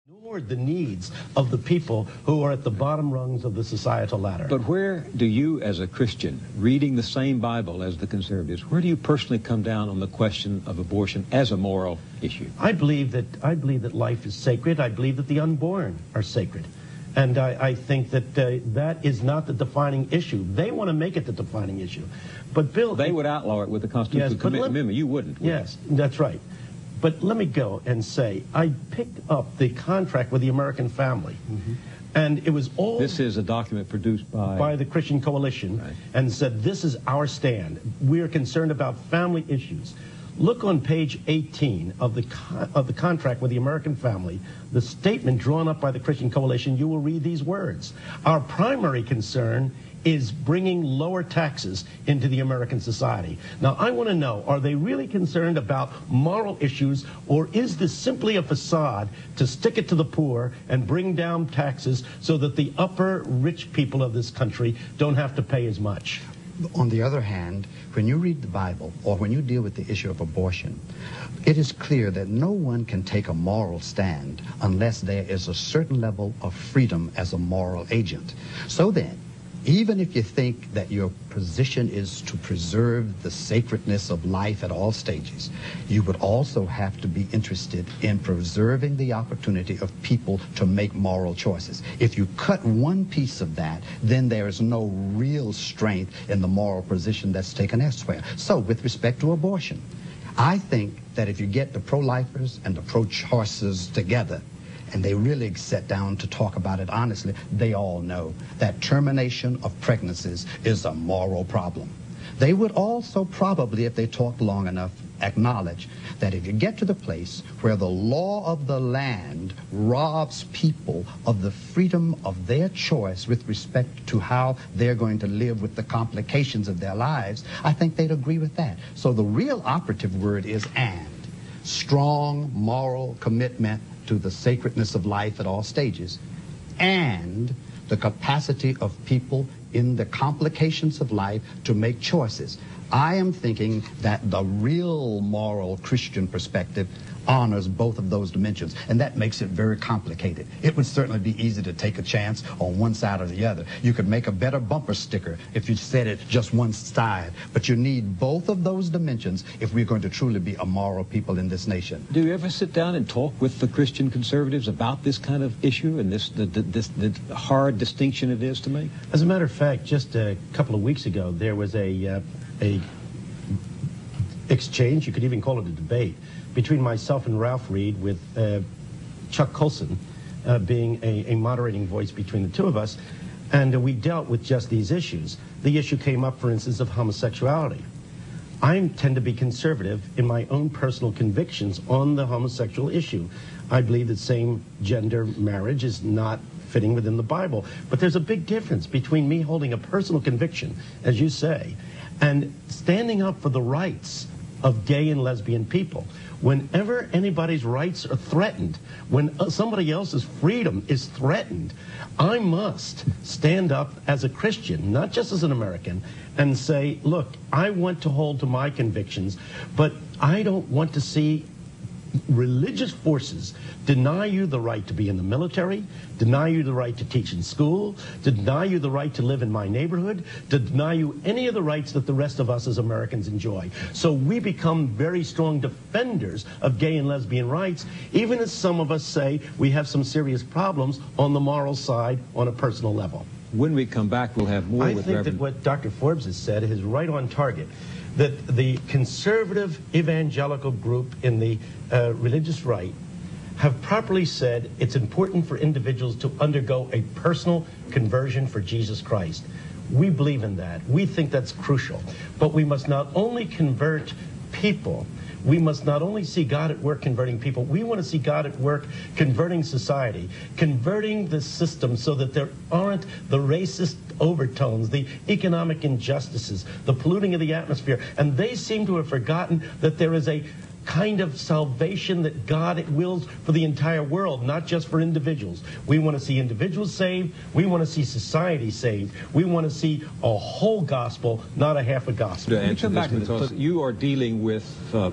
Nor the needs of the people who are at the bottom rungs of the societal ladder. But where do you, as a Christian, reading the same Bible as the conservatives, where do you personally come down on the question of abortion as a moral issue? I believe that life is sacred. I believe that the unborn are sacred. And I think that that is not the defining issue. They want to make it the defining issue. But Bill... They would outlaw it with the Constitutional Amendment. You wouldn't. Yes, that's right. But let me go and say, I picked up the contract with the American family, and it was all... This is a document produced by the Christian Coalition, right, and said, this is our stand. We are concerned about family issues. Look on page 18 of the contract with the American family, the statement drawn up by the Christian Coalition. You will read these words. Our primary concern is bringing lower taxes into the American society. Now, I want to know, are they really concerned about moral issues, or is this simply a facade to stick it to the poor and bring down taxes so that the upper rich people of this country don't have to pay as much? On the other hand, when you read the Bible or when you deal with the issue of abortion, it is clear that no one can take a moral stand unless there is a certain level of freedom as a moral agent. So then, even if you think that your position is to preserve the sacredness of life at all stages, you would also have to be interested in preserving the opportunity of people to make moral choices. If you cut one piece of that, then there is no real strength in the moral position that's taken elsewhere. So with respect to abortion, I think that if you get the pro-lifers and the pro-choicers together, and they really sat down to talk about it honestly, they all know that termination of pregnancies is a moral problem. They would also probably, if they talked long enough, acknowledge that if you get to the place where the law of the land robs people of the freedom of their choice with respect to how they're going to live with the complications of their lives, I think they'd agree with that. So the real operative word is and. Strong moral commitment to the sacredness of life at all stages, and the capacity of people in the complications of life to make choices. I am thinking that the real moral Christian perspective honors both of those dimensions, and that makes it very complicated. It would certainly be easy to take a chance on one side or the other. You could make a better bumper sticker if you said it just one side, but you need both of those dimensions if we're going to truly be a moral people in this nation. Do you ever sit down and talk with the Christian conservatives about this kind of issue and the hard distinction it is to make? As a matter of fact, just a couple of weeks ago, there was a exchange, you could even call it a debate, between myself and Ralph Reed, with Chuck Colson being a moderating voice between the two of us, and we dealt with just these issues. The issue came up, for instance, of homosexuality. I tend to be conservative in my own personal convictions on the homosexual issue. I believe that same-gender marriage is not fitting within the Bible, but there's a big difference between me holding a personal conviction, as you say, and standing up for the rights of gay and lesbian people. Whenever anybody's rights are threatened, when somebody else's freedom is threatened, I must stand up as a Christian, not just as an American, and say, look, I want to hold to my convictions, but I don't want to see religious forces deny you the right to be in the military, deny you the right to teach in school, to deny you the right to live in my neighborhood, to deny you any of the rights that the rest of us as Americans enjoy. So we become very strong defenders of gay and lesbian rights, even as some of us say we have some serious problems on the moral side on a personal level. When we come back, we'll have more with Reverend... I think that what Dr. Forbes has said is right on target, that the conservative evangelical group in the religious right have properly said it's important for individuals to undergo a personal conversion for Jesus Christ. We believe in that. We think that's crucial. But we must not only convert people, we must not only see God at work converting people, we want to see God at work converting society, converting the system so that there aren't the racist overtones, the economic injustices, the polluting of the atmosphere. And they seem to have forgotten that there is a kind of salvation that God wills for the entire world, not just for individuals. We want to see individuals saved. We want to see society saved. We want to see a whole gospel, not a half a gospel. To answer this, because you are dealing with a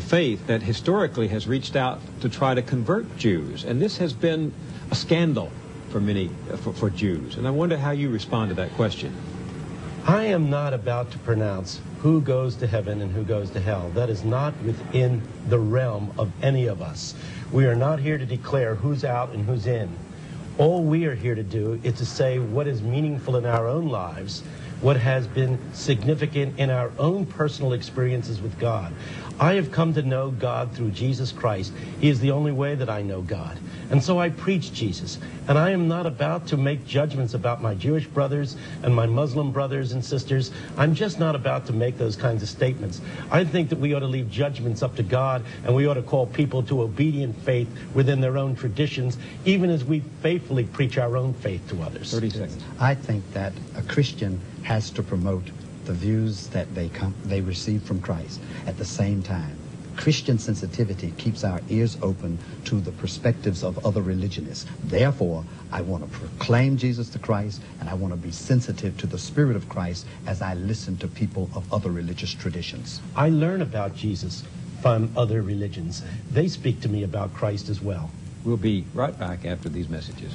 faith that historically has reached out to try to convert Jews, and this has been a scandal for many, for Jews. And I wonder how you respond to that question. I am not about to pronounce who goes to heaven and who goes to hell. That is not within the realm of any of us. We are not here to declare who's out and who's in. All we are here to do is to say what is meaningful in our own lives, what has been significant in our own personal experiences with God. I have come to know God through Jesus Christ. He is the only way that I know God. And so I preach Jesus. And I am not about to make judgments about my Jewish brothers and my Muslim brothers and sisters. I'm just not about to make those kinds of statements. I think that we ought to leave judgments up to God, and we ought to call people to obedient faith within their own traditions, even as we faithfully preach our own faith to others. 30 seconds. I think that a Christian has to promote the views that they receive from Christ. At the same time, Christian sensitivity keeps our ears open to the perspectives of other religionists. Therefore, I want to proclaim Jesus the Christ, and I want to be sensitive to the Spirit of Christ as I listen to people of other religious traditions. I learn about Jesus from other religions. They speak to me about Christ as well. We'll be right back after these messages.